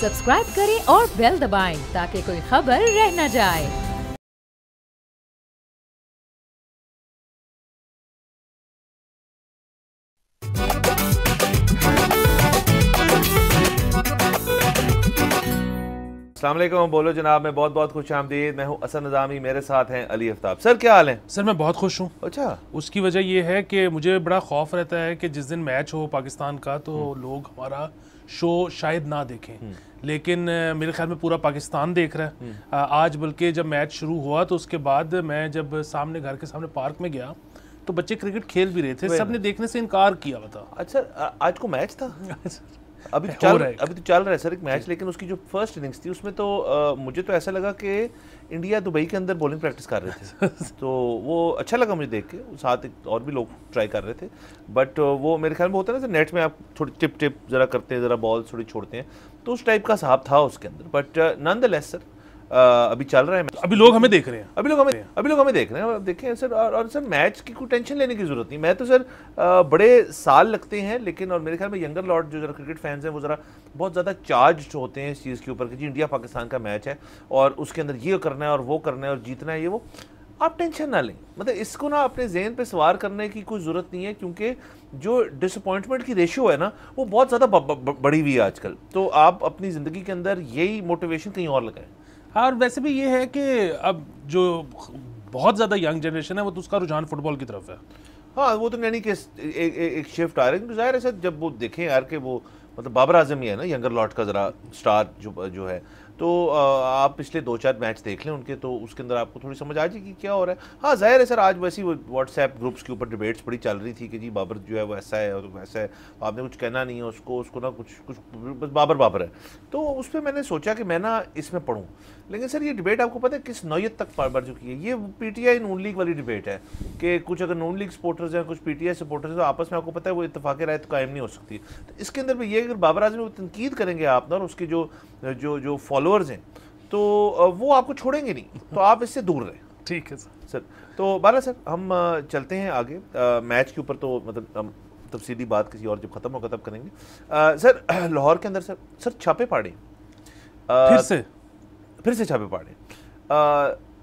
Subscribe करें और bell दबाएं ताकि कोई खबर रह न जाए। अस्सलाम वालेकुम, बोलो जनाब। मैं बहुत बहुत खुश आमदीद। मैं हूँ असद निज़ामी, मेरे साथ हैं अली आफ्ताब। सर क्या हाल है? सर मैं बहुत खुश हूँ। अच्छा, उसकी वजह ये है कि मुझे बड़ा खौफ रहता है कि जिस दिन मैच हो पाकिस्तान का तो लोग हमारा शो शायद ना देखें, लेकिन मेरे ख्याल में पूरा पाकिस्तान देख रहा है। आज बल्कि जब मैच शुरू हुआ तो उसके बाद मैं जब सामने घर के सामने पार्क में गया तो बच्चे क्रिकेट खेल भी रहे थे, सबने देखने से इनकार किया। बता अच्छा, आज को मैच था? अभी तो चल रहा है सर एक मैच, लेकिन उसकी जो फर्स्ट इनिंग्स थी उसमें तो मुझे तो ऐसा लगा कि इंडिया दुबई के अंदर बॉलिंग प्रैक्टिस कर रहे थे। तो वो अच्छा लगा मुझे देख के। साथ और भी लोग ट्राई कर रहे थे, बट वो मेरे ख्याल में होता है ना, नेट में आप थोड़ी टिप टिप ज़रा करते हैं, ज़रा बॉल थोड़ी छोड़ते हैं, तो उस टाइप का हिसाब था उसके अंदर। बट नॉनदलेस सर अभी चल रहा है। अभी लोग हमें देख रहे हैं, अभी लोग हमें देख रहे हैं। देखें सर, और सर मैच की कोई टेंशन लेने की जरूरत नहीं। मैं तो सर बड़े साल लगते हैं, लेकिन और मेरे ख्याल में यंगर लॉट जो जरा क्रिकेट फैंस हैं वो ज़रा बहुत ज़्यादा चार्ज होते हैं इस चीज़ के ऊपर कि जी इंडिया पाकिस्तान का मैच है और उसके अंदर ये करना है और वो करना है और जीतना है, ये वो। आप टेंशन ना लें, मतलब इसको ना अपने जहन पे सवार करने की कोई ज़रूरत नहीं है, क्योंकि जो डिसअपॉइंटमेंट की रेशियो है ना वो बहुत ज़्यादा बढ़ी हुई है आजकल। तो आप अपनी ज़िंदगी के अंदर यही मोटिवेशन कहीं और लगाएं। हाँ, और वैसे भी ये है कि अब जो बहुत ज़्यादा यंग जनरेशन है वो तो उसका रुझान फुटबॉल की तरफ है। हाँ, वो तो यानी कि एक शिफ्ट आ रहा है, क्योंकि जाहिर है सर जब वो देखें यार कि वो मतलब बाबर आजम ही है ना यंगर लॉट का ज़रा स्टार जो है, तो आप पिछले 2-4 मैच देख लें उनके, तो उसके अंदर आपको थोड़ी समझ आ जाएगी क्या हो रहा है। हाँ जाहिर है सर, आज वैसी व्हाट्सएप ग्रुप्स के ऊपर डिबेट्स बड़ी चल रही थी कि जी बाबर जो है वो ऐसा है और वैसा है, आपने कुछ कहना नहीं है उसको ना कुछ बस बाबर है। तो उस पर मैंने सोचा कि मैं ना इसमें पढ़ूँ, लेकिन सर ये डिबेट आपको पता है किस नौयत तक बढ़ चुकी है। ये पीटीआई नून लीग वाली डिबेट है कि कुछ अगर नून लीग सपोर्टर्स हैं, कुछ पीटीआई सपोर्टर्स हैं, तो आपस में आपको पता है वो इत्तेफाक राय तो कायम नहीं हो सकती। तो इसके अंदर भी ये अगर बाबर आजम को तनकीद करेंगे आप ना और उसके जो फॉलोअर्स हैं तो वो आपको छोड़ेंगे नहीं, तो आप इससे दूर रहें। ठीक है सर। तो बाला सर हम चलते हैं आगे मैच के ऊपर, तो मतलब हम तफसीली बात किसी और जब ख़त्म होगा तब करेंगे। सर लाहौर के अंदर सर छापे पाड़े फिर से छापे पाड़े।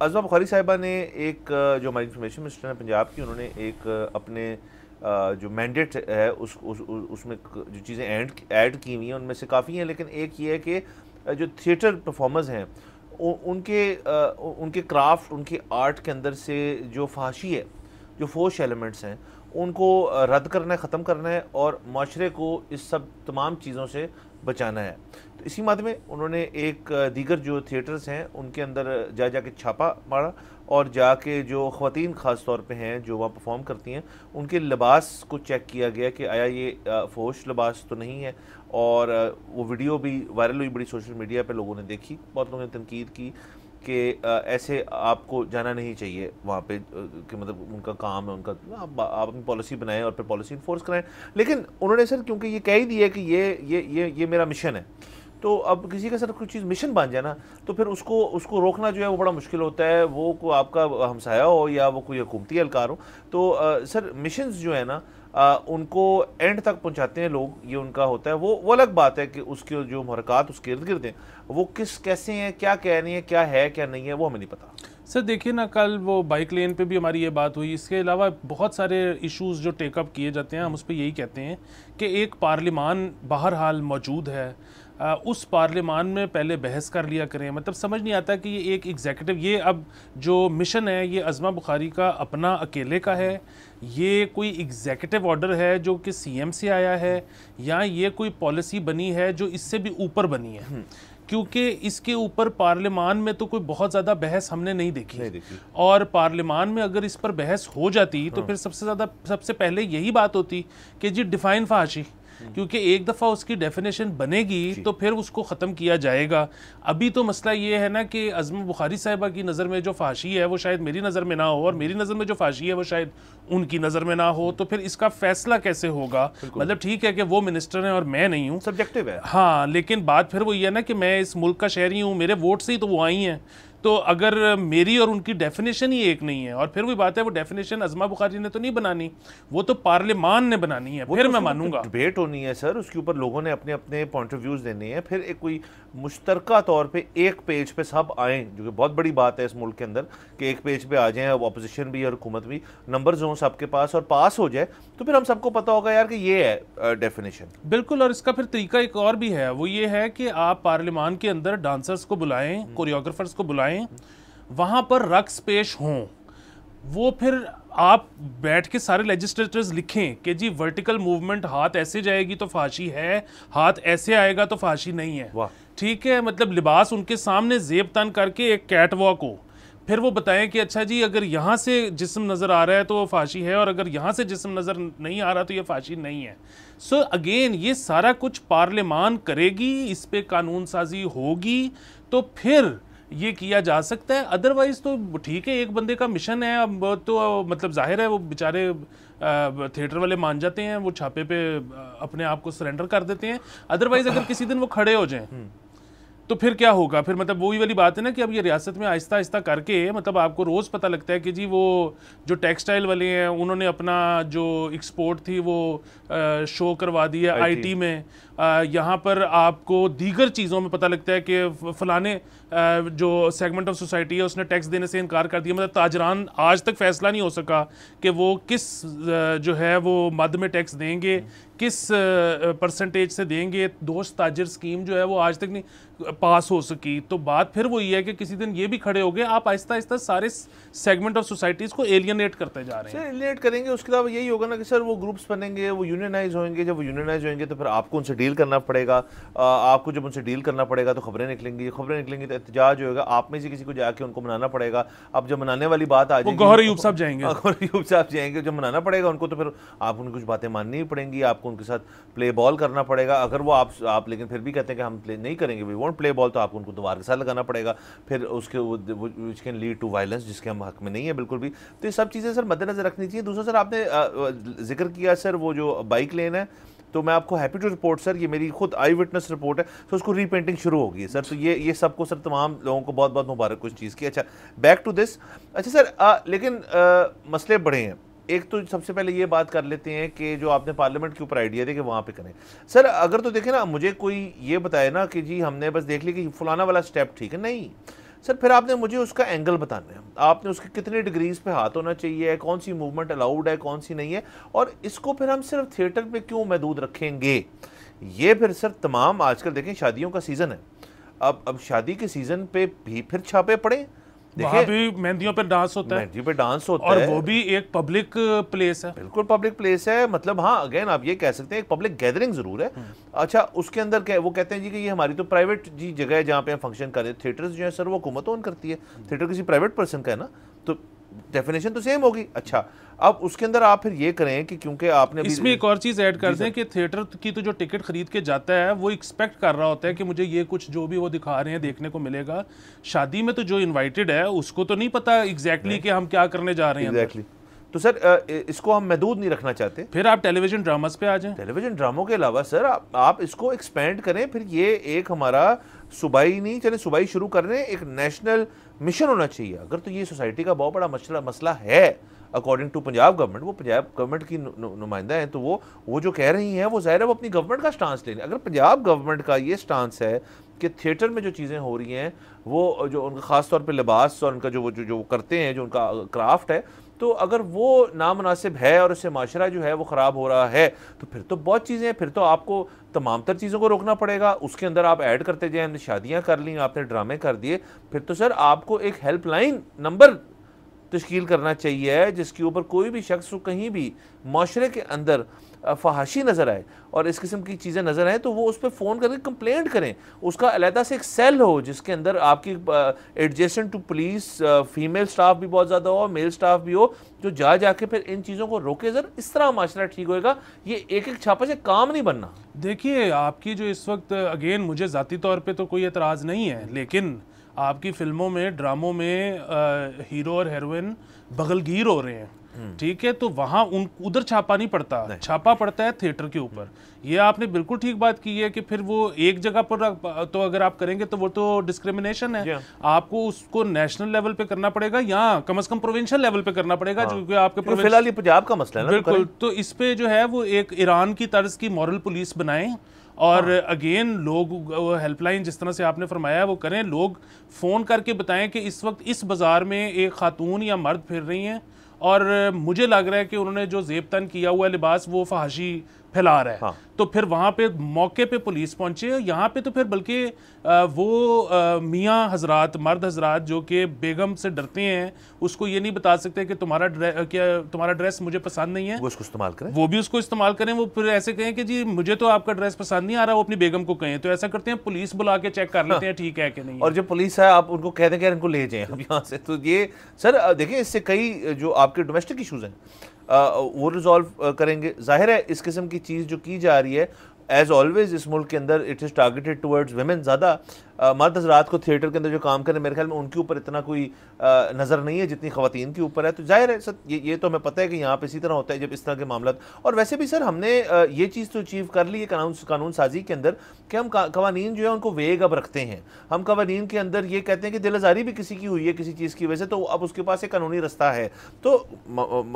अज़मा बुखारी साहिबा ने एक जो हमारी इंफॉर्मेशन मिनिस्टर है पंजाब की, उन्होंने एक अपने जो मैंडेट है उसमें जो चीज़ें ऐड की हुई हैं उनमें से काफ़ी हैं, लेकिन एक ये है कि जो थिएटर परफॉर्मर्स हैं उनके क्राफ्ट, उनके आर्ट के अंदर से जो फहाशी है, जो फोश एलिमेंट्स हैं, उनको रद्द करना है, ख़त्म करना है और माशरे को इस सब तमाम चीज़ों से बचाना है। तो इसी माद में उन्होंने एक दीगर जो थिएटर्स हैं उनके अंदर जाके छापा मारा और जाके जो ख़वातीन ख़ास तौर पे हैं जो वहाँ परफॉर्म करती हैं उनके लिबास को चेक किया गया कि आया ये फोश लिबास तो नहीं है। और वो वीडियो भी वायरल हुई बड़ी सोशल मीडिया पे, लोगों ने देखी, बहुत लोगों ने तनकीद की कि ऐसे आपको जाना नहीं चाहिए वहाँ पे, कि मतलब उनका काम है, उनका आप अपनी पॉलिसी बनाएं और फिर पॉलिसी इन्फोर्स कराएं। लेकिन उन्होंने सर क्योंकि ये कह ही दिया कि ये मेरा मिशन है, तो अब किसी का सर कुछ चीज़ मिशन बन जाए ना तो फिर उसको रोकना जो है वो बड़ा मुश्किल होता है, वो को आपका हमसाया हो या वो कोई हुकूमती एहलकार हो। तो सर मिशंस जो है ना उनको एंड तक पहुंचाते हैं लोग, ये उनका होता है। वो अलग बात है कि उसके जो मुहरक़ात उसके इर्द गिर्द हैं वो कैसे हैं, क्या कह रही हैं, क्या है क्या नहीं है, वो हमें नहीं पता। सर देखिए ना, कल वो बाइक लेन पे भी हमारी ये बात हुई। इसके अलावा बहुत सारे इश्यूज़ जो टेकअप किए जाते हैं, हम उस पर यही कहते हैं कि एक पार्लिमान बहरहाल मौजूद है, उस पार्लिमान में पहले बहस कर लिया करें। मतलब समझ नहीं आता कि ये एक एग्जीक्यूटिव, ये अब जो मिशन है ये अज़मा बुखारी का अपना अकेले का है, ये कोई एग्जीक्यूटिव ऑर्डर है जो कि सीएम से आया है, या ये कोई पॉलिसी बनी है जो इससे भी ऊपर बनी है, क्योंकि इसके ऊपर पार्लियामान में तो कोई बहुत ज़्यादा बहस हमने नहीं देखी। और पार्लियामान में अगर इस पर बहस हो जाती तो फिर सबसे पहले यही बात होती कि जी डिफाइन फहाशी, क्योंकि एक दफ़ा उसकी डेफिनेशन बनेगी तो फिर उसको ख़त्म किया जाएगा। अभी तो मसला ये है ना कि अज़मा बुखारी साहिबा की नज़र में जो फाशी है वो शायद मेरी नज़र में ना हो, और मेरी नज़र में जो फाशी है वो शायद उनकी नज़र में ना हो, तो फिर इसका फैसला कैसे होगा? मतलब ठीक है कि वो मिनिस्टर हैं और मैं नहीं हूँ, सब्जेक्टिव है। हाँ, लेकिन बात फिर वो ये है ना कि मैं इस मुल्क का शहरी हूँ, मेरे वोट से ही तो वो आई हैं, तो अगर मेरी और उनकी डेफिनेशन ही एक नहीं है, और फिर वही बात है वो डेफिनेशन अज़मा बुखारी ने तो नहीं बनानी, वो तो पार्लियामान ने बनानी है, फिर मैं मानूंगा। डिबेट होनी है सर, उसके ऊपर लोगों ने अपने अपने पॉइंट ऑफ व्यूज देने हैं, फिर एक कोई मुश्तरका तौर पे एक पेज पे सब आए, जो कि बहुत बड़ी बात है इस मुल्क के अंदर कि एक पेज पे आ जाएं, अपोजिशन भी और हुकूमत भी, नंबर्स हों सबके पास और पास हो जाए, तो फिर हम सबको पता होगा यार कि ये है डेफिनेशन। बिल्कुल, और इसका फिर तरीका एक और भी है, वो ये है कि आप पार्लियामान के अंदर डांसर्स को बुलाएं, कोरियोग्राफर्स को बुलाएं, वहां पर रक्स पेश हों, वो फिर आप बैठ के सारे लेजिस्लेटर्स लिखें कि जी वर्टिकल मूवमेंट हाथ ऐसे जाएगी तो फांसी है, हाथ ऐसे आएगा तो फांसी नहीं है, ठीक है। मतलब लिबास उनके सामने जेब तन करके एक कैट वॉक हो, फिर वो बताएं कि अच्छा जी अगर यहाँ से जिस्म नज़र आ रहा है तो वो फांसी है, और अगर यहाँ से जिस्म नज़र नहीं आ रहा तो ये फांसी नहीं है। सो अगेन ये सारा कुछ पार्लियामान करेगी, इस पे कानून साजी होगी, तो फिर ये किया जा सकता है। अदरवाइज तो ठीक है, एक बंदे का मिशन है, अब तो मतलब जाहिर है वो बेचारे थिएटर वाले मान जाते हैं, वो छापे पे अपने आप को सरेंडर कर देते हैं। अदरवाइज अगर किसी दिन वो खड़े हो जाएं तो फिर क्या होगा? फिर मतलब वही वाली बात है ना कि अब ये रियासत में आहिस्ता आहिस्ता करके मतलब आपको रोज़ पता लगता है कि जी वो जो टेक्सटाइल वाले हैं उन्होंने अपना जो एक्सपोर्ट थी वो शो करवा दी है आईटी में। यहाँ पर आपको दीगर चीज़ों में पता लगता है कि फलाने जो सेगमेंट ऑफ सोसाइटी है उसने टैक्स देने से इनकार कर दिया। मतलब ताजरान आज तक फैसला नहीं हो सका कि वो किस जो है वो मद में टैक्स देंगे, किस परसेंटेज से देंगे। दोस्त ताजर स्कीम जो है वो आज तक नहीं पास हो सकी। तो बात फिर वही है कि किसी दिन ये भी खड़े हो गए, आप आहिस्ता आहिस्ता सारे सेगमेंट ऑफ सोसाइटीज़ को एलियनेट करते जा रहे हैं। एलियनेट करेंगे, उसके अलावा यही होगा ना कि सर वो ग्रुप्स बनेंगे, वो यूनियनाइज होंगे। जब वो यूनियनाइज होंगे तो फिर आपको उनसे डील करना पड़ेगा। आपको जब उनसे डील करना पड़ेगा तो खबरें निकलेंगी, खबरें निकलेंगी तो एहतजाज होगा, आप में से किसी को जाके उनको मनाना पड़ेगा। अब जब मनाने वाली बात आ जाएगी, गौहर अयूब साहब जाएंगे, गौहर अयूब साहब जाएंगे, जब मनाना पड़ेगा उनको तो फिर आप उनकी कुछ बातें माननी ही पड़ेंगी, आपको उनके साथ प्ले बॉल करना पड़ेगा। अगर वो आप लेकिन फिर भी कहते हैं कि हम प्ले नहीं करेंगे, वी वोंट प्ले बॉल, तो आपको उनको दोबारा के साथ लगाना पड़ेगा। फिर उसके which can lead to violence, जिसके हम हक में नहीं है बिल्कुल भी। तो ये सब चीज़ें सर मद्देनजर रखनी चाहिए। दूसरा सर आपने जिक्र किया सर वो जो बाइक लेन है, तो मैं आपको हैप्पी टू रिपोर्ट सर, ये मेरी खुद आई विटनेस रिपोर्ट है, तो उसको रीपेंटिंग शुरू होगी सर। तो ये सबको सर तमाम लोगों को बहुत बहुत मुबारक उस चीज़ की। अच्छा बैक टू दिस। अच्छा सर लेकिन मसले बड़े हैं। एक तो सबसे पहले ये बात कर लेते हैं कि जो आपने पार्लियामेंट के ऊपर आइडिया दिया कि वहाँ पे करें सर, अगर तो देखें ना, मुझे कोई ये बताए ना कि जी हमने बस देख लिया कि फलाना वाला स्टेप ठीक है, नहीं सर, फिर आपने मुझे उसका एंगल बताना है। आपने उसके कितने डिग्रीज पे हाथ होना चाहिए, कौन सी मूवमेंट अलाउड है, कौन सी नहीं है, और इसको फिर हम सिर्फ थिएटर पे क्यों महदूद रखेंगे। ये फिर सर तमाम आजकल देखें शादियों का सीज़न है, अब शादी के सीज़न पे भी फिर छापे पड़े, वहाँ भी मेहंदियों पे डांस होता है, मेहंदी पे डांस होता और है, वो भी एक पब्लिक प्लेस है। बिल्कुल पब्लिक प्लेस है। मतलब हाँ, अगेन आप ये कह सकते हैं एक पब्लिक गैदरिंग जरूर है। अच्छा उसके अंदर वो कहते हैं जी कि ये हमारी तो प्राइवेट जी जगह है जहाँ पे हम फंक्शन कर रहे हैं। थिएटर्स जो है सर वो हुकूमत ओन करती है, थिएटर किसी प्राइवेट पर्सन का है ना, तो डेफिनेशन तो सेम होगी। अच्छा अब उसके अंदर आप फिर ये करें कि क्योंकि आपने इसमें एक और चीज़ ऐड कर दें कि थिएटर की तो जो टिकट खरीद के जाता है वो एक्सपेक्ट कर रहा होता है कि मुझे ये कुछ जो भी वो दिखा रहे हैं देखने को मिलेगा। शादी में तो जो इनवाइटेड है उसको तो नहीं पता एग्जैक्टली कि हम क्या करने जा रहे हैं। एग्जैक्टली। तो सर इसको हम महदूद नहीं रखना चाहते। फिर आप टेलीविजन ड्रामास पे आ जाएं। टेलीविजन ड्रामों के अलावा सर आप इसको एक्सपेंड करें। फिर ये एक हमारा सूबाई नहीं, चले सूबाई शुरू कर रहे हैं, एक नेशनल मिशन होना चाहिए। अगर तो ये सोसाइटी का बहुत बड़ा मसला है अकॉर्डिंग टू पंजाब गवर्नमेंट, वो पंजाब गवर्नमेंट की नुमाइंदा हैं, तो वो जो कह रही हैं वो ज़ाहिर है वो अपनी गवर्नमेंट का स्टांस ले रही है। अगर पंजाब गवर्नमेंट का ये स्टांस है कि थिएटर में जो चीज़ें हो रही हैं वो जो उनका ख़ास तौर पे लिबास और उनका जो करते हैं, जो उनका क्राफ्ट है, तो अगर वो नामुनासिब है और उससे माशरा जो है वो ख़राब हो रहा है, तो फिर तो बहुत चीज़ें हैं, फिर तो आपको तमाम तर चीज़ों को रोकना पड़ेगा। उसके अंदर आप ऐड करते जाएं, हमने शादियाँ कर ली, आपने ड्रामे कर दिए, फिर तो सर आपको एक हेल्पलाइन नंबर तश्कील करना चाहिए जिसके ऊपर कोई भी शख्स कहीं भी माशरे के अंदर फहाशी नज़र आए और इस किस्म की चीज़ें नज़र आए तो वो उस पर फ़ोन करके कंप्लेंट करें। उसका अलहदा से एक सेल हो जिसके अंदर आपकी adjacent to police female staff भी बहुत ज़्यादा हो, मेल स्टाफ भी हो, जो जाके फिर इन चीज़ों को रोके। सर इस तरह माशरा ठीक होएगा, ये एक छापे से काम नहीं बनना। देखिए आपकी जो इस वक्त अगेन मुझे ज़ाती तौर पर तो कोई एतराज़ नहीं है, लेकिन आपकी फिल्मों में ड्रामों में हीरो और हीरोइन बगलगीर हो रहे हैं। ठीक है, तो वहां उधर छापा नहीं पड़ता, छापा पड़ता है थिएटर के ऊपर। ये आपने बिल्कुल ठीक बात की है कि फिर वो एक जगह पर तो अगर आप करेंगे तो वो तो डिस्क्रिमिनेशन है। आपको उसको नेशनल लेवल पे करना पड़ेगा या कम से कम प्रोविंशियल लेवल पे करना पड़ेगा, क्योंकि आपके फिलहाल ये पंजाब का मसला है ना। बिल्कुल, तो इस पे जो है वो एक ईरान की तर्ज की मॉरल पुलिस बनाएं और अगेन लोग हेल्पलाइन जिस तरह से आपने फरमाया वो करें, लोग फ़ोन करके बताएं कि इस वक्त इस बाज़ार में एक खातून या मर्द फिर रही हैं और मुझे लग रहा है कि उन्होंने जो ज़ेब-तन किया हुआ लिबास वो फहाशी फैला रहा है। तो फिर वहाँ पे मौके पे पुलिस पहुंचे। यहाँ पे तो फिर बल्कि वो मियाँ हजरात, मर्द हजरात जो कि बेगम से डरते हैं, उसको ये नहीं बता सकते कि तुम्हारा ड्रेस मुझे पसंद नहीं है, वो उसको इस्तेमाल करें, वो भी उसको इस्तेमाल करें। वो फिर ऐसे कहें कि जी मुझे तो आपका ड्रेस पसंद नहीं आ रहा, वो अपनी बेगम को कहें। तो ऐसा करते हैं, पुलिस बुला के चेक कर लेते हैं ठीक है कि नहीं। और जब पुलिस है आप उनको कह दें कि इनको ले जाएं अब यहाँ से। तो ये सर देखिए, इससे कई जो आपके डोमेस्टिक इशूज़ हैं वो रिजॉल्व करेंगे। जाहिर है इस किस्म की चीज़ जो की जा रही है एज ऑलवेज इस मुल्क के अंदर it is targeted towards women. ज़्यादा मर्द हज़रात को थिएटर के अंदर जो काम करें मेरे ख्याल में उनके ऊपर इतना कोई नज़र नहीं है जितनी ख़वातीन के ऊपर है। तो जाहिर है सर ये तो हमें पता है कि यहाँ पे इसी तरह होता है जब इस तरह के मामला। और वैसे भी सर हमने ये चीज़ तो अचीव कर ली है कानून साजी के अंदर कि हम कवानीन जो है उनको वेग अब रखते हैं। हम कवानीन के अंदर ये कहते हैं कि दिल आज़ारी भी किसी की हुई है किसी चीज़ की वजह से, तो अब उसके पास एक कानूनी रास्ता है। तो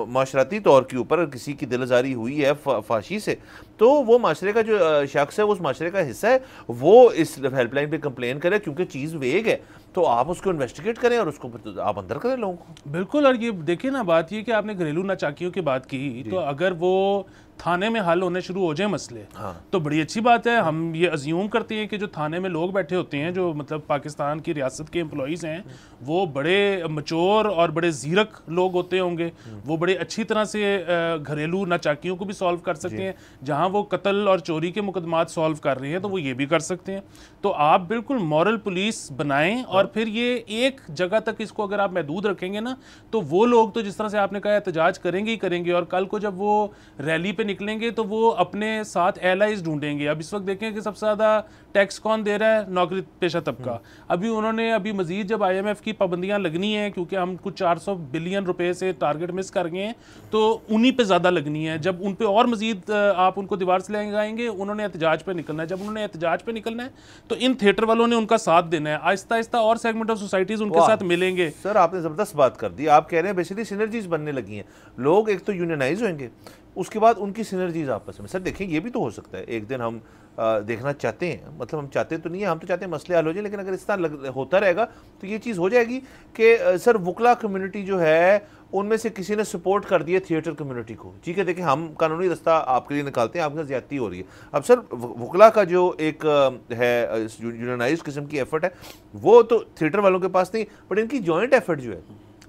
माशरती तौर के ऊपर किसी की दिल आज़ारी हुई है फाशी से, तो वो माशरे का जो शख्स है, उस माशरे का हिस्सा है, वो इस हेल्पलाइन पे कंप्लेन करें क्योंकि चीज़ वेग है। तो आप उसको इन्वेस्टिगेट करें और उसको आप अंदर करें लोगों को। बिल्कुल। और ये देखिए ना, बात ये कि आपने घरेलू नाचाकियों की बात की, तो अगर वो थाने में हल होने शुरू हो जाए मसले, तो बड़ी अच्छी बात है। हम ये अज्यूम करते हैं कि जो थाने में लोग बैठे होते हैं, जो मतलब पाकिस्तान की रियासत के एम्प्लॉइज़ हैं, वो बड़े मचोर और बड़े ज़ीरक लोग होते होंगे। वो बड़े अच्छी तरह से घरेलू नाचाकियों को भी सॉल्व कर सकते हैं। जहाँ वो कत्ल और चोरी के मुकदमात सॉल्व कर रहे हैं तो वो ये भी कर सकते हैं। तो आप बिल्कुल मॉरल पुलिस बनाएं और फिर ये एक जगह तक इसको अगर आप महदूद रखेंगे ना, तो वो लोग तो जिस तरह से आपने कहा एहतजाज करेंगे ही करेंगे। और कल को जब वो रैली पे निकलेंगे तो वो अपने साथ एलाइज ढूंढेंगे। अब इस वक्त देखें कि सबसे ज़्यादा टैक्स कौन दे रहा है? नौकरी पेशा तबका। अभी मजीद जब IMF की पाबंदियां लगनी है, क्योंकि हम कुछ 400 बिलियन रुपए से टारगेट मिस कर गए हैं, तो उन्हीं पे ज़्यादा लगनी है। जब उन पे और मजीद आप उनको दीवार से ले आएंगे, उन्होंने एहतजाज पे निकलना है। जब उन्होंने एहतजाज पे निकलना है तो इन थिएटर वालों ने उनका साथ देना है। आहिस्ता आहिस्ता और सेगमेंट ऑफ सोसाइटीज उनके साथ मिलेंगे। सर आपने ज़बरदस्त बात कर दी। आप कह रहे हैं बेसिकली सिनर्जीज बनने लगी हैं। लोग एक तो यूनियनाइज होंगे, उसके बाद उनकी सिनर्जीज आपस में। सर देखिए ये भी तो हो सकता है एक दिन हम देखना चाहते हैं, मतलब हम चाहते तो नहीं है, हम तो चाहते हैं मसले हल हो जाए, लेकिन अगर इस तरह होता रहेगा तो ये चीज़ हो जाएगी कि सर वकला कम्युनिटी जो है उनमें से किसी ने सपोर्ट कर दिया थिएटर कम्युनिटी को। ठीक है, देखिए हम कानूनी रास्ता आपके लिए निकालते हैं, आपके साथ ज्यादती हो रही है। अब सर वकला का जो एक है यूनियनाइज किस्म की एफर्ट है, वो तो थिएटर वालों के पास नहीं, बट इनकी जॉइंट एफर्ट जो है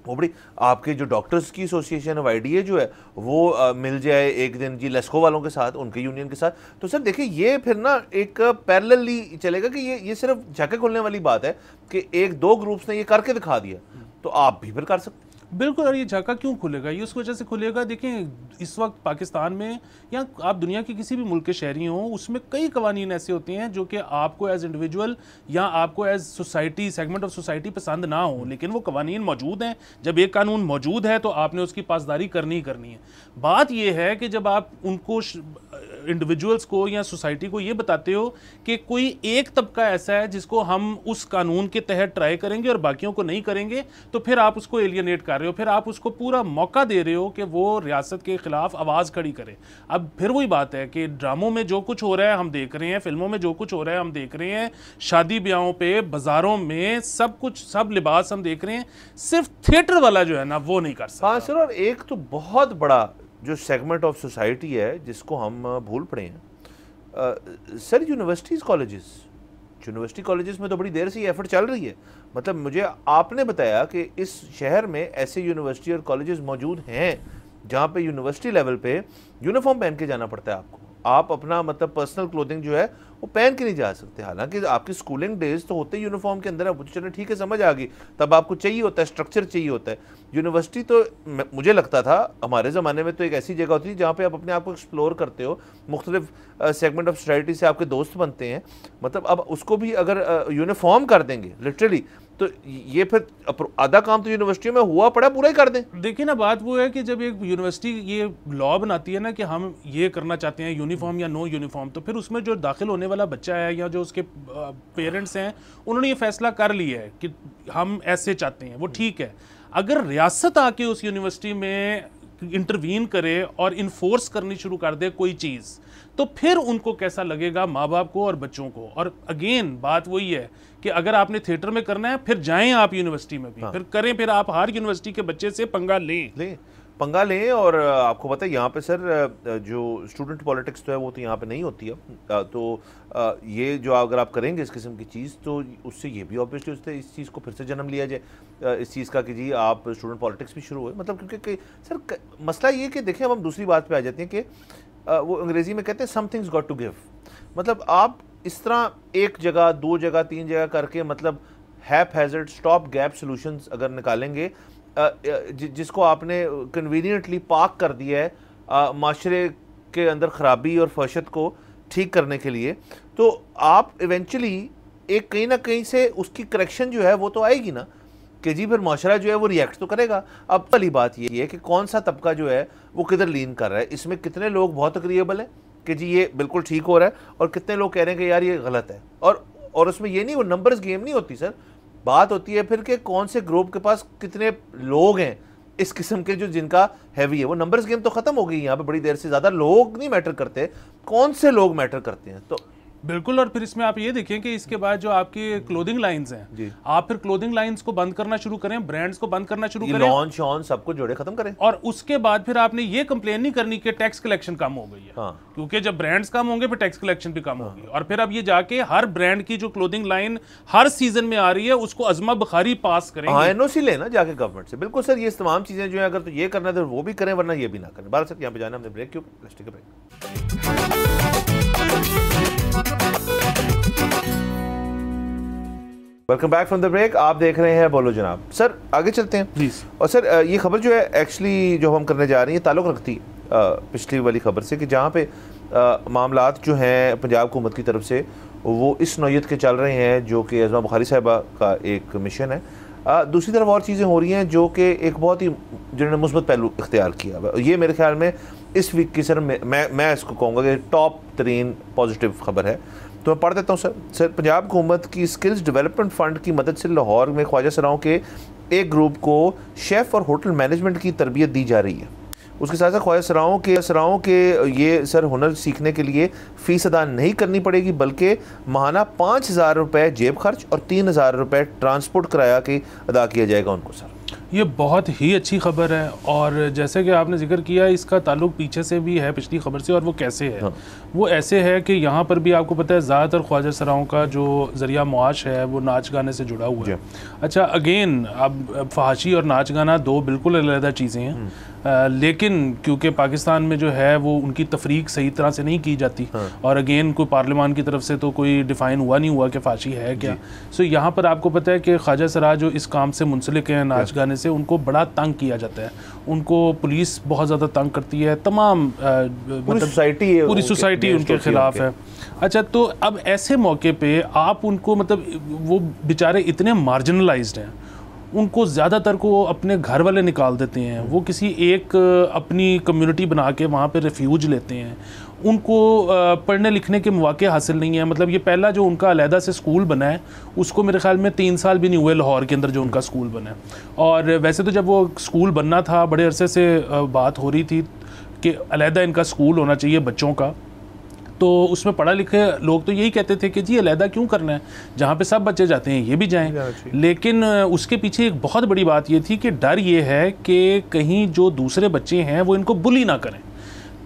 वो बड़ी, आपके जो डॉक्टर्स की एसोसिएशन ऑफ IDA जो है वो मिल जाए एक दिन जी लेस्को वालों के साथ, उनके यूनियन के साथ, तो सर देखिए ये फिर ना एक पैरेलली चलेगा कि ये सिर्फ झाके खुलने वाली बात है कि एक दो ग्रुप्स ने ये करके दिखा दिया, तो आप भी फिर कर सकते। बिल्कुल। और ये झाका क्यों खुलेगा? ये उस वजह से खुलेगा, देखें इस वक्त पाकिस्तान में या आप दुनिया के किसी भी मुल्क के शहरी हों, उसमें कई कवानीन ऐसे होते हैं जो कि आपको एज इंडिविजुअल या आपको as society, segment of society पसंद ना हो, लेकिन वो कवानीन मौजूद हैं। जब एक कानून मौजूद है तो आपने उसकी पासदारी करनी ही करनी है। बात यह है कि जब आप उनको इंडिविजुअल्स को या सोसाइटी को ये बताते हो कि कोई एक तबका ऐसा है जिसको हम उस कानून के तहत ट्राई करेंगे और बाकियों को नहीं करेंगे, तो फिर आप उसको एलियनेट कर रहे हो, फिर आप उसको पूरा मौका दे रहे हो कि वो रियासत के खिलाफ आवाज़ खड़ी करे। अब फिर वही बात है कि ड्रामों में जो कुछ हो रहा है हम देख रहे हैं, फिल्मों में जो कुछ हो रहा है हम देख रहे हैं, शादी ब्याहों पे, बाजारों में, सब कुछ, सब लिबास हम देख रहे हैं। सिर्फ थिएटर वाला जो है ना वो नहीं कर सकता। हाँ सर, और एक तो बहुत बड़ा जो सेगमेंट ऑफ सोसाइटी है जिसको हम भूल पड़े हैं सर, यूनिवर्सिटी कॉलेजेस में तो बड़ी देर से ये एफर्ट चल रही है। मतलब मुझे आपने बताया कि इस शहर में ऐसे यूनिवर्सिटी और कॉलेजेस मौजूद हैं जहाँ पे यूनिवर्सिटी लेवल पे यूनिफॉर्म पहन के जाना पड़ता है आपको। आप अपना मतलब पर्सनल क्लोथिंग जो है वो पहन के नहीं जा सकते। हालांकि आपकी स्कूलिंग डेज तो होते ही यूनिफॉर्म के अंदर है, चलो ठीक है समझ आ गई, तब आपको चाहिए होता है, स्ट्रक्चर चाहिए होता है। यूनिवर्सिटी तो मुझे लगता था हमारे ज़माने में तो एक ऐसी जगह होती थी जहाँ पे आप अपने आप को एक्सप्लोर करते हो, मुख्तलिफ सेगमेंट ऑफ सोसाइटी से आपके दोस्त बनते हैं। मतलब अब उसको भी अगर यूनिफॉर्म कर देंगे लिटरली, तो ये फिर आधा काम तो यूनिवर्सिटी में हुआ पड़ा पूरा ही कर दें। देखिए ना, बात वो है कि जब एक यूनिवर्सिटी ये लॉ बनाती है ना कि हम ये करना चाहते हैं यूनिफॉर्म या नो यूनिफॉर्म, तो फिर उसमें जो दाखिल होने वाला बच्चा है या जो उसके पेरेंट्स हैं उन्होंने ये फैसला कर लिया है कि हम ऐसे चाहते हैं, वो ठीक है। अगर रियासत आके उस यूनिवर्सिटी में इंटरवीन करे और इन्फोर्स करनी शुरू कर दे कोई चीज़, तो फिर उनको कैसा लगेगा, माँ बाप को और बच्चों को। और अगेन बात वही है कि अगर आपने थिएटर में करना है फिर जाएं आप यूनिवर्सिटी में भी, हाँ। फिर करें, फिर आप हर यूनिवर्सिटी के बच्चे से पंगा लें। और आपको पता है यहाँ पे सर जो स्टूडेंट पॉलिटिक्स तो है वो तो यहाँ पे नहीं होती है, तो ये जो अगर आप करेंगे इस किस्म की चीज़ तो उससे ये भी ऑब्वियसली उससे इस चीज़ को फिर से जन्म लिया जाए इस चीज़ का कि जी आप स्टूडेंट पॉलिटिक्स भी शुरू हुए। मतलब क्योंकि सर मसला ये कि देखें, अब हम दूसरी बात पे आ जाते हैं कि वो अंग्रेज़ी में कहते हैं समथिंग्स गॉट टू गिव। मतलब आप इस तरह एक जगह, दो जगह, तीन जगह करके मतलब हैप हैज़र्ड स्टॉप गैप सॉल्यूशंस अगर निकालेंगे, जिसको आपने कन्वीनियंटली पार्क कर दिया है माशरे के अंदर ख़राबी और फहशत को ठीक करने के लिए, तो आप इवेंचुअली एक कहीं ना कहीं से उसकी करेक्शन जो है वो तो आएगी ना कि जी फिर माशरा जो है वो रिएक्ट तो करेगा। अब पहली बात ये है कि कौन सा तबका जो है वो किधर लीन कर रहा है, इसमें कितने लोग बहुत अग्रीएबल हैं कि जी ये बिल्कुल ठीक हो रहा है और कितने लोग कह रहे हैं कि यार ये गलत है। और उसमें ये नहीं, वो नंबर्स गेम नहीं होती सर, बात होती है फिर कि कौन से ग्रुप के पास कितने लोग हैं इस किस्म के जो जिनका हैवी है। वो नंबर्स गेम तो खत्म हो गई यहाँ पे बड़ी देर से, ज़्यादा लोग नहीं मैटर करते, कौन से लोग मैटर करते हैं। तो बिल्कुल। और फिर इसमें आप ये देखें कि इसके बाद जो आपकी क्लोथिंग लाइंस हैं, आप फिर क्लोथिंग लाइंस को बंद करना शुरू करें, ब्रांड्स को बंद करना शुरू करें, लॉन्च ऑन सबको जोड़े खत्म करें। और उसके बाद फिर आपने ये कंप्लेन नहीं करनी कि टैक्स कलेक्शन कम हो गई है, हाँ। क्योंकि जब ब्रांड्स कम होंगे फिर टैक्स कलेक्शन भी कम होगी। और फिर अब ये जाके हर ब्रांड की जो क्लोथिंग लाइन हर सीजन में आ रही है उसको अज़मा बुखारी पास करें, एनओसी लेना जाके गवर्नमेंट से। बिल्कुल सर, ये तमाम चीजें जो है अगर तो ये करना है तो वो भी करें, वरना ये भी ना करें। बारह सर यहाँ पे जाना हमने ब्रेक क्यों, break. Welcome back from the break. आप देख रहे हैं बोलो जनाब। सर आगे चलते हैं प्लीज। और सर ये खबर जो है एक्चुअली जो हम करने जा रही है ताल्लुक़ रखती है पिछली वाली खबर से कि जहाँ पे मामलात जो हैं पंजाब हुकूमत की तरफ से वो इस नौयत के चल रहे हैं जो कि अज़मा बुखारी साहिबा का एक मिशन है। दूसरी तरफ और चीज़ें हो रही हैं जो कि एक बहुत ही जिन्होंने मुस्बत पहलू इख्तियार किया। ये मेरे ख्याल में इस वीक की सर मैं इसको कहूँगा कि टॉप तरीन पॉजिटिव खबर है। तो मैं पढ़ देता हूँ सर पंजाब हुकूमत की स्किल्स डेवलपमेंट फ़ंड की मदद से लाहौर में ख्वाजा सराओं के एक ग्रुप को शेफ़ और होटल मैनेजमेंट की तरबियत दी जा रही है। उसके साथ साथ ख्वाजा सराओं के ये सर हुनर सीखने के लिए फ़ीस अदा नहीं करनी पड़ेगी, बल्कि माहाना 5,000 रुपये जेब खर्च और 3,000 रुपये ट्रांसपोर्ट किराया की अदा किया जाएगा उनको। सर ये बहुत ही अच्छी खबर है और जैसे कि आपने जिक्र किया इसका ताल्लुक पीछे से भी है पिछली खबर से। और वो कैसे है, हाँ। वो ऐसे है कि यहाँ पर भी आपको पता है ज़्यादातर ख्वाजा सराओं का जो ज़रिया मुआश है वो नाच गाने से जुड़ा हुआ है। अच्छा अगेन अब फहाशी और नाच गाना दो बिल्कुल अलग चीज़ें हैं, लेकिन क्योंकि पाकिस्तान में जो है वो उनकी तफरीक सही तरह से नहीं की जाती, हाँ। और अगेन कोई पार्लियामान की तरफ से तो कोई डिफ़ाइन नहीं हुआ कि फाशी है क्या। सो यहाँ पर आपको पता है कि ख्वाजा सरा जो इस काम से मुंसलिक हैं नाच गाने से, उनको बड़ा तंग किया जाता है, उनको पुलिस बहुत ज़्यादा तंग करती है, तमाम पूरी सोसाइटी उनके खिलाफ है। अच्छा तो अब ऐसे मौके पे आप उनको मतलब वो बेचारे इतने मार्जिनलाइज्ड हैं, उनको ज़्यादातर को अपने घर वाले निकाल देते हैं, वो किसी एक अपनी कम्युनिटी बना के वहाँ पे रिफ्यूज लेते हैं, उनको पढ़ने लिखने के मौके हासिल नहीं है। मतलब ये पहला जो उनका अलहदा से स्कूल बना है उसको मेरे ख्याल में 3 साल भी नहीं हुए लाहौर के अंदर जो उनका स्कूल बना है। और वैसे तो जब वो स्कूल बनना था बड़े अरसे से बात हो रही थी कि अलहदा इनका स्कूल होना चाहिए बच्चों का, तो उसमें पढ़ा लिखे लोग तो यही कहते थे कि जी अलहदा क्यों करना है, जहाँ पे सब बच्चे जाते हैं ये भी जाएं। लेकिन उसके पीछे एक बहुत बड़ी बात ये थी कि डर ये है कि कहीं जो दूसरे बच्चे हैं वो इनको बुली ना करें,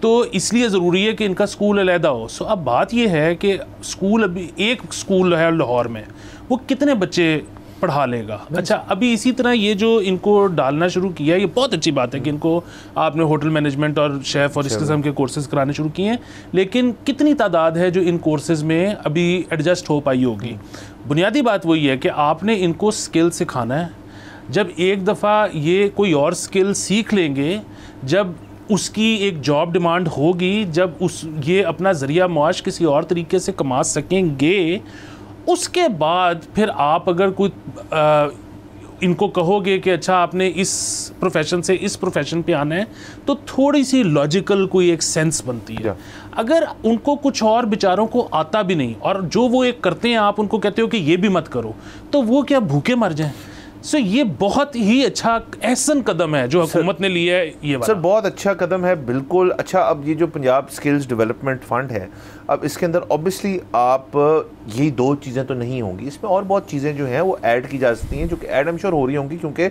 तो इसलिए ज़रूरी है कि इनका स्कूल अलहदा हो। सो अब बात यह है कि स्कूल, अभी एक स्कूल है लाहौर में, वो कितने बच्चे पढ़ा लेगा। अच्छा, अभी इसी तरह ये जो इनको डालना शुरू किया है, ये बहुत अच्छी बात है कि इनको आपने होटल मैनेजमेंट और शेफ़ और इस किस्म के कोर्सेज कराने शुरू किए हैं, लेकिन कितनी तादाद है जो इन कोर्सेज में अभी एडजस्ट हो पाई होगी? बुनियादी बात वही है कि आपने इनको स्किल सिखाना है। जब एक दफ़ा ये कोई और स्किल सीख लेंगे, जब उसकी एक जॉब डिमांड होगी, जब ये अपना ज़रिया मुआश किसी और तरीके से कमा सकेंगे, उसके बाद फिर आप अगर कोई इनको कहोगे कि अच्छा आपने इस प्रोफेशन से इस प्रोफेशन पे आना है, तो थोड़ी सी लॉजिकल कोई एक सेंस बनती है। अगर उनको कुछ और बेचारों को आता भी नहीं और जो वो एक करते हैं, आप उनको कहते हो कि ये भी मत करो, तो वो क्या भूखे मर जाएं? सो ये बहुत ही अच्छा एहसन कदम है जो हुकूमत ने लिया है। ये सर बहुत अच्छा कदम है, बिल्कुल अच्छा। अब ये जो पंजाब स्किल्स डेवलपमेंट फ़ंड है, अब इसके अंदर ऑब्वियसली आप यही दो चीज़ें तो नहीं होंगी, इसमें और बहुत चीज़ें जो हैं वो ऐड की जा सकती हैं, जो कि ऐड आई एम श्योर हो रही होंगी, क्योंकि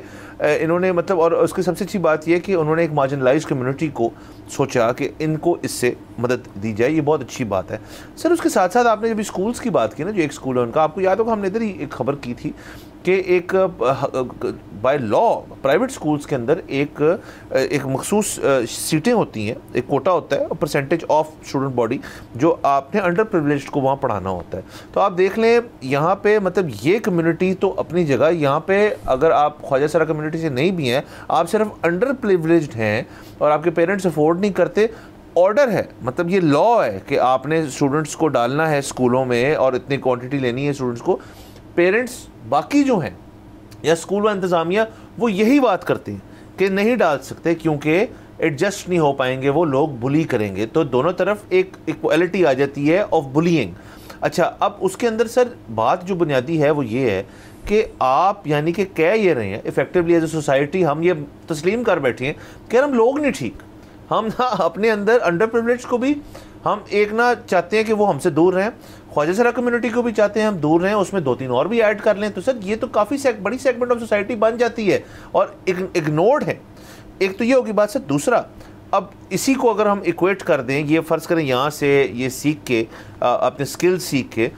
इन्होंने मतलब, और उसकी सबसे अच्छी बात यह है कि उन्होंने एक मार्जिनलाइज कम्युनिटी को सोचा कि इनको इससे मदद दी जाए, ये बहुत अच्छी बात है। सर उसके साथ साथ आपने जब स्कूल्स की बात की ना, जो एक स्कूल है उनका, आपको याद होगा हमने इधर ही एक खबर की थी कि एक बाय लॉ प्राइवेट स्कूल्स के अंदर एक मखसूस सीटें होती हैं, एक कोटा होता है और परसेंटेज ऑफ स्टूडेंट बॉडी जो आपने अंडर प्रिविलेज्ड को वहाँ पढ़ाना होता है। तो आप देख लें यहाँ पे मतलब ये कम्युनिटी तो अपनी जगह, यहाँ पे अगर आप ख्वाजा सरा कम्युनिटी से नहीं भी हैं, आप सिर्फ अंडर प्रिविलेज्ड हैं और आपके पेरेंट्स अफोर्ड नहीं करते, ऑर्डर है, मतलब ये लॉ है कि आपने स्टूडेंट्स को डालना है स्कूलों में और इतनी क्वांटिटी लेनी है स्टूडेंट्स को। पेरेंट्स बाकी जो हैं या स्कूल व इंतज़ामिया वो यही बात करते हैं कि नहीं डाल सकते क्योंकि एडजस्ट नहीं हो पाएंगे, वो लोग बुली करेंगे। तो दोनों तरफ एक इक्वालिटी आ जाती है ऑफ बुलिंग। अच्छा, अब उसके अंदर सर बात जो बुनियादी है वो ये है कि आप यानी कि कह ये रहे हैं इफेक्टिवली एज ए सोसाइटी हम ये तस्लीम कर बैठे हैं कि हम लोग नहीं ठीक, हम ना अपने अंदर अंडर प्रिविलेज को भी हम एक ना चाहते हैं कि वो हमसे दूर रहें, ख्वाजा सरा कम्युनिटी को भी चाहते हैं हम दूर रहें, उसमें दो तीन और भी ऐड कर लें, तो सर ये तो काफ़ी बड़ी सेगमेंट ऑफ सोसाइटी बन जाती है और इग्नोर्ड है। एक तो ये होगी बात सर। दूसरा, अब इसी को अगर हम इक्वेट कर दें, ये फ़र्ज़ करें यहाँ से ये सीख के अपने स्किल सीख के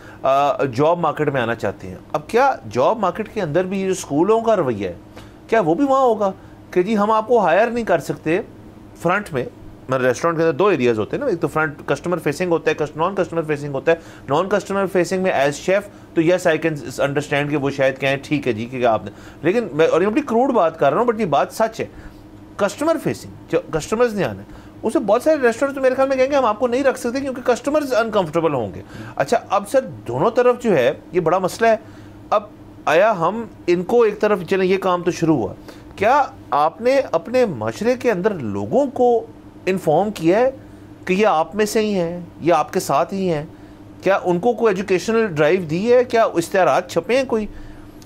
जॉब मार्केट में आना चाहते हैं। अब क्या जॉब मार्केट के अंदर भी जो स्कूलों का रवैया है, क्या वो भी वहाँ होगा कि जी हम आपको हायर नहीं कर सकते फ्रंट में? मतलब रेस्टोरेंट के अंदर दो एरियाज़ होते हैं ना, एक तो फ्रंट कस्टमर फेसिंग होता है, नॉन कस्टमर फेसिंग होता है। नॉन कस्टमर फेसिंग में एज शेफ़ तो यस आई कैन अंडरस्टैंड कि वो शायद कहें ठीक है जी कि आपने, लेकिन मैं और ये बड़ी क्रूड बात कर रहा हूँ बट ये बात सच है। कस्टमर फेसिंग जो कस्टमर्स ने आना है, उसे बहुत सारे रेस्टोरेंट तो मेरे ख्याल में कहेंगे हम आपको नहीं रख सकते क्योंकि कस्टमर्स अनकंफर्टेबल होंगे। अच्छा, अब सर दोनों तरफ जो है ये बड़ा मसला है। अब आया हम इनको एक तरफ चलें, ये काम तो शुरू हुआ, क्या आपने अपने माशरे के अंदर लोगों को इन्फॉर्म किया है कि ये आप में से ही हैं, ये आपके साथ ही हैं? क्या उनको कोई एजुकेशनल ड्राइव दी है? क्या इश्तिहारात छपे हैं कोई?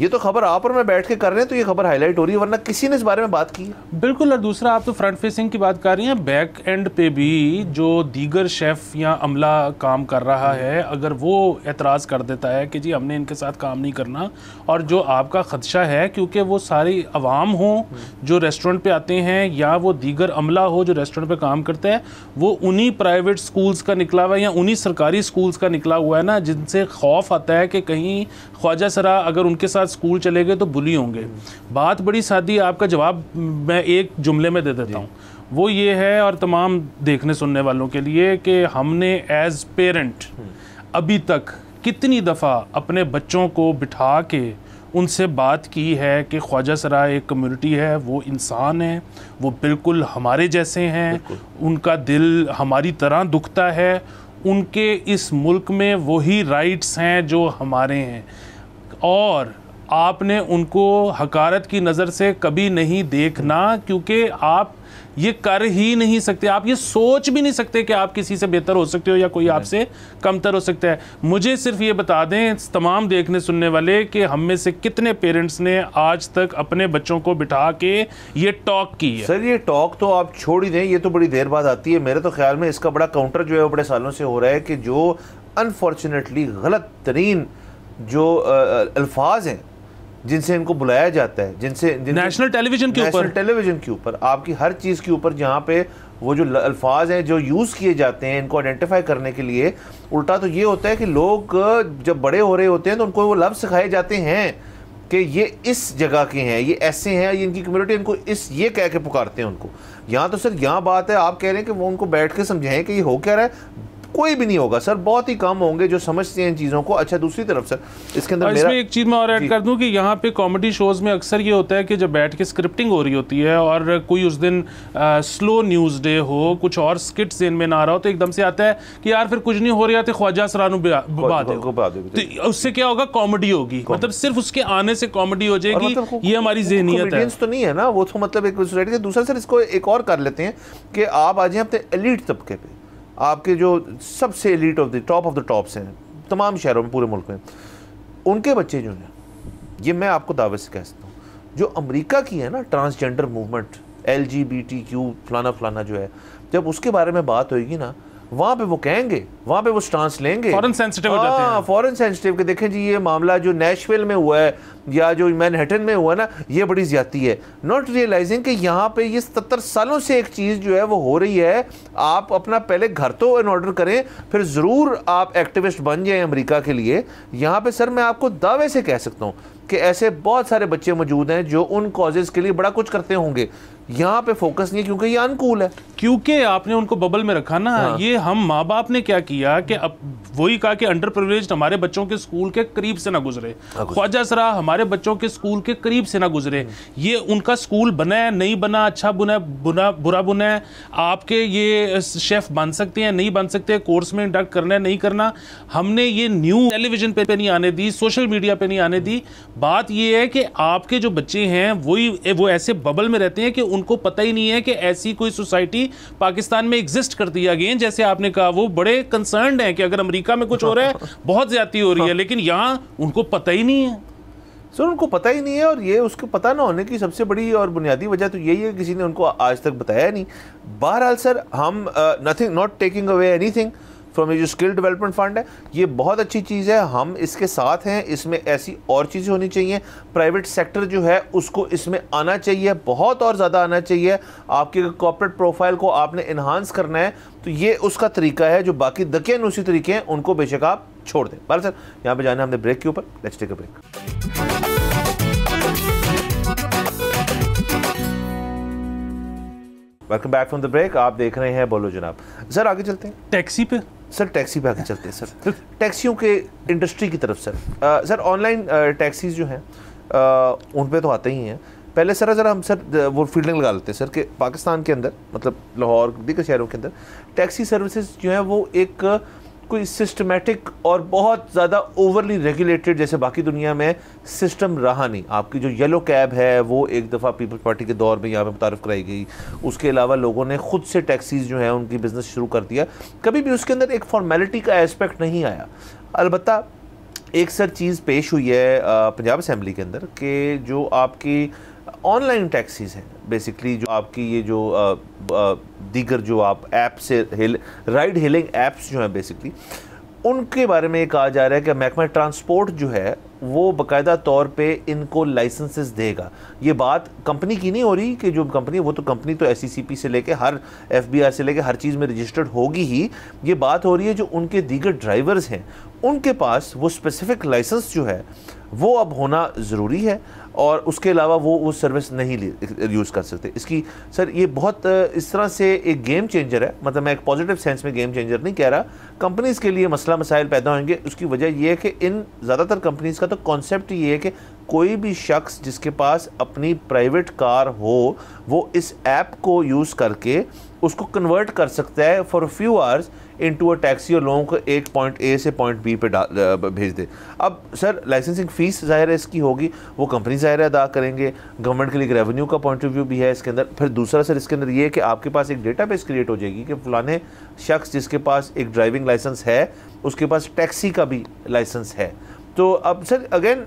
ये तो खबर आप और मैं बैठ के कर रहे हैं तो ये खबर हाईलाइट हो रही है, वरना किसी ने इस बारे में बात की है? बिल्कुल। और दूसरा, आप तो फ्रंट फेसिंग की बात कर रही हैं, बैक एंड पे भी जो दीगर शेफ़ या अमला काम कर रहा है, अगर वो एतराज़ कर देता है कि जी हमने इनके साथ काम नहीं करना, और जो आपका ख़दशा है क्योंकि वो सारी अवाम हो जो रेस्टोरेंट पे आते हैं या वो दीगर अमला हो जो रेस्टोरेंट पे काम करता है, वो उन्हीं प्राइवेट स्कूल्स का निकला हुआ है या उन्हीं सरकारी स्कूल्स का निकला हुआ है ना, जिनसे खौफ आता है कि कहीं ख्वाजा सरा अगर उनके साथ स्कूल चले गए तो बुली होंगे। बात बड़ी सादी, आपका जवाब मैं एक जुमले में दे देता हूँ, वो ये है और तमाम देखने सुनने वालों के लिए कि हमने एज पेरेंट अभी तक कितनी दफ़ा अपने बच्चों को बिठा के उनसे बात की है कि ख्वाजा सरा एक कम्युनिटी है, वो इंसान है, वो बिल्कुल हमारे जैसे हैं, उनका दिल हमारी तरह दुखता है, उनके इस मुल्क में वही राइट्स हैं जो हमारे हैं, और आपने उनको हकारत की नज़र से कभी नहीं देखना, क्योंकि आप ये कर ही नहीं सकते, आप ये सोच भी नहीं सकते कि आप किसी से बेहतर हो सकते हो या कोई आपसे कमतर हो सकता है। मुझे सिर्फ ये बता दें तमाम देखने सुनने वाले कि हम में से कितने पेरेंट्स ने आज तक अपने बच्चों को बिठा के ये टॉक की है? सर ये टॉक तो आप छोड़ ही दें, ये तो बड़ी देर बाद आती है। मेरे तो ख्याल में इसका बड़ा काउंटर जो है वो बड़े सालों से हो रहा है कि जो अनफॉर्चुनेटली गलत तरीन जो अल्फाज हैं जिनसे इनको बुलाया जाता है, जिनसे नेशनल टेलीविजन के ऊपर आपकी हर चीज़ के ऊपर जहाँ पे वो जो अल्फाज हैं जो यूज़ किए जाते हैं इनको आइडेंटिफाई करने के लिए, उल्टा तो ये होता है कि लोग जब बड़े हो रहे होते हैं तो उनको वो लफ्ज़ सिखाए जाते हैं कि ये इस जगह के हैं, ये ऐसे हैं, ये इनकी कम्युनिटी इनको इस ये कह के पुकारते हैं उनको। यहाँ तो सर यहाँ बात है, आप कह रहे हैं कि वो उनको बैठ के समझाएं कि ये हो क्या रहा है, कोई भी नहीं होगा सर, बहुत ही कम होंगे जो समझते हैं इन चीज़ों को। अच्छा दूसरी तरफ सर इसके अंदर इसमें एक चीज़ मैं और ऐड कर दूं कि यहाँ पे कॉमेडी शोज़ में अक्सर ये होता है कि जब बैठ के स्क्रिप्टिंग हो रही होती है और कोई उस दिन स्लो न्यूज़ डे हो, कुछ और स्किट्स इनमें ना आ रहा हो, तो एकदम से आता है कि यार फिर कुछ नहीं हो रहा, तो ख्वाजा सरानू तो उससे क्या होगा, कॉमेडी होगी, मतलब सिर्फ उसके आने से कॉमेडी हो जाएगी। मतलब ये हमारी ज़हनियत है तो नहीं है ना वो, तो मतलब एक सोसाइटी के। दूसरा सर इसको एक और कर लेते हैं कि आप आ जाए अपने एलीट तबके पे, आपके जो सबसे एलीट ऑफ द टॉप्स हैं तमाम शहरों में, पूरे मुल्क में, उनके बच्चे जो हैं, ये मैं आपको दावे से कह सकता हूँ, जो अमेरिका की है ना ट्रांसजेंडर मूवमेंट, LGBTQ फलाना फलाना जो है, जब उसके बारे में बात होगी ना, वहाँ पे वो कहेंगे, वहाँ पे वो स्टांस लेंगे, फॉरेन सेंसिटिव हो जाते हैं। फॉरेन सेंसिटिव के देखें जी ये मामला जो नेशविल में हुआ है या जो मैनहट्टन में हुआ ना, ये बड़ी ज्यादती है, नॉट रियलाइजिंग कि यहाँ पे ये 70 सालों से एक चीज़ जो है वो हो रही है। आप अपना पहले घर तो इन ऑर्डर करें, फिर ज़रूर आप एक्टिविस्ट बन जाएं अमेरिका के लिए। यहाँ पे सर मैं आपको दावे से कह सकता हूँ कि ऐसे बहुत सारे बच्चे मौजूद हैं जो उन कॉजेज़ के लिए बड़ा कुछ करते होंगे, यहाँ पे फोकस नहीं है क्योंकि ये अनकूल है, क्योंकि आपने उनको बबल में रखा ना। हाँ। ये हम माँ बाप ने क्या किया कि अब वही कहा कि अंडर प्रिविलेज्ड हमारे बच्चों के स्कूल के करीब से ना गुजरे, ख्वाजा सरा हमारे बच्चों के स्कूल के करीब से ना गुजरे। ये उनका स्कूल बना है, नहीं बना, अच्छा बुना, बुरा बुना है, आपके ये शेफ बन सकते हैं, नहीं बन सकते, कोर्स में इंडक्ट करना है, नहीं करना, हमने ये न्यू टेलीविजन पे नहीं आने दी, सोशल मीडिया पे नहीं आने दी। बात ये है कि आपके जो बच्चे हैं वो ऐसे बबल में रहते हैं कि उनको पता ही नहीं है कि ऐसी कोई सोसाइटी पाकिस्तान में एग्जिस्ट करती है। अगेन जैसे आपने कहा, वो बड़े कंसर्न्ड हैं कि अगर अमेरिका में कुछ हो रहा है, बहुत ज्यादती हो रही है, लेकिन यहाँ उनको पता ही नहीं है। सर उनको पता ही नहीं है, और ये उसको पता ना होने की सबसे बड़ी और बुनियादी वजह तो यही है कि किसी ने उनको आज तक बताया नहीं। बहरहाल सर हम nothing, not taking away anything from ये जो स्किल डेवलपमेंट फंड है, ये बहुत अच्छी चीज़ है, हम इसके साथ हैं। इसमें ऐसी और चीज़ें होनी चाहिए, प्राइवेट सेक्टर जो है उसको इसमें आना चाहिए, बहुत और ज़्यादा आना चाहिए। आपके कॉर्पोरेट प्रोफाइल को आपने इन्हांस करना है, तो ये उसका तरीका है। जो बाकी दकियानूसी तरीके हैं उनको बेशक आप छोड़ दें। बहरहाल सर यहाँ पे जाना है हमने ब्रेक के ऊपर, let's take a break. Welcome back from the break. आप देख रहे हैं बोलो जनाब। सर आगे चलते हैं टैक्सी पे। सर टैक्सी पे आगे चलते हैं सर, टैक्सियों के इंडस्ट्री की तरफ सर। सर ऑनलाइन टैक्सीज जो हैं उन पे तो आते ही हैं। पहले सर ज़रा हम सर वो फील्डिंग लगा लेते हैं सर कि पाकिस्तान के अंदर, मतलब लाहौर दीगर शहरों के अंदर टैक्सी सर्विसेज जो हैं वो एक कोई सिस्टमेटिक और बहुत ज़्यादा ओवरली रेगुलेटेड जैसे बाकी दुनिया में सिस्टम रहा नहीं। आपकी जो येलो कैब है वो एक दफ़ा पीपल्स पार्टी के दौर में यहाँ पे मुतारफ़ कराई गई, उसके अलावा लोगों ने ख़ुद से टैक्सीज़ जो हैं उनकी बिज़नेस शुरू कर दिया। कभी भी उसके अंदर एक फॉर्मेलिटी का एस्पेक्ट नहीं आया। अलबत्ता एक सर चीज़ पेश हुई है पंजाब असम्बली के अंदर कि जो आपकी ऑनलाइन टैक्सीज़ हैं, बेसिकली जो आपकी ये जो दीगर जो आप ऐप से राइड हेलिंग ऐप्स जो हैं बेसिकली, उनके बारे में ये कहा जा रहा है कि महकमा ट्रांसपोर्ट जो है वो बाकायदा तौर पे इनको लाइसेंसेस देगा। ये बात कंपनी की नहीं हो रही कि जो कंपनी, वो तो कंपनी तो SECP से लेके हर FBR से लेके हर चीज़ में रजिस्टर्ड होगी ही। ये बात हो रही है जो उनके दीगर ड्राइवर्स हैं उनके पास वो स्पेसिफिक लाइसेंस जो है वो अब होना ज़रूरी है, और उसके अलावा वो सर्विस नहीं यूज़ कर सकते। इसकी सर ये बहुत इस तरह से एक गेम चेंजर है, मतलब मैं एक पॉजिटिव सेंस में गेम चेंजर नहीं कह रहा, कंपनीज़ के लिए मसला मसाइल पैदा होंगे। उसकी वजह यह है कि इन ज़्यादातर कंपनीज़ का तो कॉन्सेप्ट ये है कि कोई भी शख्स जिसके पास अपनी प्राइवेट कार हो वो इस ऐप को यूज़ करके उसको कन्वर्ट कर सकता है for a few hours into a taxi, और लोगों को एक पॉइंट A से पॉइंट B पे भेज दे। अब सर लाइसेंसिंग फ़ीस ज़ाहिर है इसकी होगी, वो कंपनी ज़ाहिर है अदा करेंगे, गवर्नमेंट के लिए रेवेन्यू का पॉइंट ऑफ व्यू भी है इसके अंदर। फिर दूसरा सर इसके अंदर ये है कि आपके पास एक डेटाबेस क्रिएट हो जाएगी कि फलाने शख्स जिसके पास एक ड्राइविंग लाइसेंस है उसके पास टैक्सी का भी लाइसेंस है। तो अब सर अगेन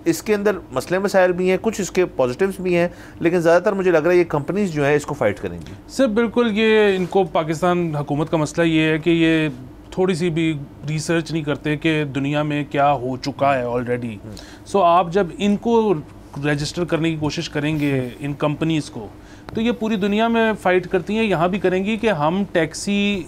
इसके अंदर मसले मसाइल भी हैं, कुछ इसके पॉजिटिव्स भी हैं, लेकिन ज़्यादातर मुझे लग रहा है ये कंपनीज जो हैं इसको फाइट करेंगी। सर बिल्कुल, ये इनको पाकिस्तान हुकूमत का मसला ये है कि ये थोड़ी सी भी रिसर्च नहीं करते कि दुनिया में क्या हो चुका है ऑलरेडी। सो आप जब इनको रजिस्टर करने की कोशिश करेंगे इन कंपनीज़ को, तो ये पूरी दुनिया में फ़ाइट करती हैं, यहाँ भी करेंगी कि हम टैक्सी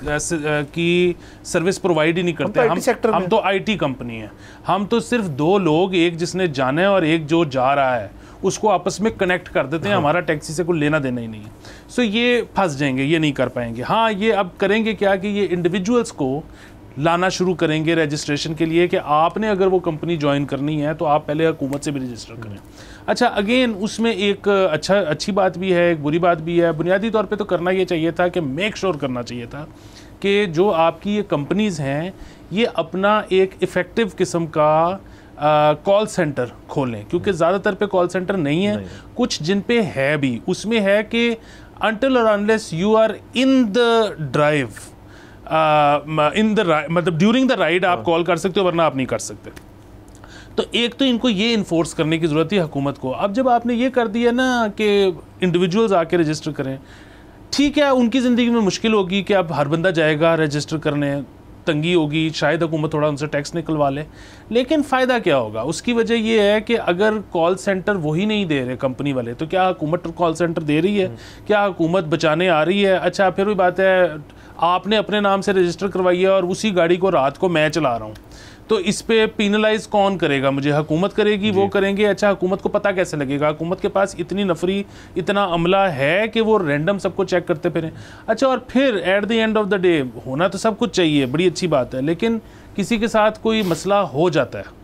की सर्विस प्रोवाइड ही नहीं करते। हम तो आईटी कंपनी है, हम तो सिर्फ दो लोग, एक जिसने जाना है और एक जो जा रहा है, उसको आपस में कनेक्ट कर देते हैं। हमारा टैक्सी से कोई लेना देना ही नहीं है। सो ये फंस जाएंगे, ये नहीं कर पाएंगे। हाँ, ये अब करेंगे क्या कि ये इंडिविजुअल्स को लाना शुरू करेंगे रजिस्ट्रेशन के लिए कि आपने अगर वो कंपनी ज्वाइन करनी है तो आप पहले हुकूमत से भी रजिस्टर करें। अच्छा, अगेन उसमें एक अच्छी बात भी है, एक बुरी बात भी है। बुनियादी तौर पे तो करना ये चाहिए था कि मेक श्योर करना चाहिए था कि जो आपकी ये कंपनीज़ हैं ये अपना एक इफ़ेक्टिव किस्म का कॉल सेंटर खोलें, क्योंकि ज़्यादातर पे कॉल सेंटर नहीं है, कुछ जिन पे है भी, उसमें है कि अनटिल और unless you are in the drive, मतलब ड्यूरिंग द राइड आप कॉल कर सकते हो, वरना आप नहीं कर सकते। तो एक तो इनको ये इन्फोर्स करने की ज़रूरत थी हुकूमत को। अब जब आपने ये कर दिया ना कि इंडिविजुअल्स आके रजिस्टर करें, ठीक है, उनकी ज़िंदगी में मुश्किल होगी कि अब हर बंदा जाएगा रजिस्टर करने, तंगी होगी, शायद हुकूमत थोड़ा उनसे टैक्स निकलवा ले, लेकिन फ़ायदा क्या होगा? उसकी वजह ये है कि अगर कॉल सेंटर वही नहीं दे रहे कंपनी वाले, तो क्या हुकूमत कॉल सेंटर दे रही है? क्या हुकूमत बचाने आ रही है? अच्छा, फिर भी बात है, आपने अपने नाम से रजिस्टर करवाई है और उसी गाड़ी को रात को मैं चला रहा हूँ, तो इस पे पीनलाइज कौन करेगा? मुझे हुकूमत करेगी, वो करेंगे। अच्छा, हुकूमत को पता कैसे लगेगा? हुकूमत के पास इतनी नफरी, इतना अमला है कि वो रैंडम सबको चेक करते फिरें। अच्छा, और फिर at the end of the day होना तो सब कुछ चाहिए, बड़ी अच्छी बात है, लेकिन किसी के साथ कोई मसला हो जाता है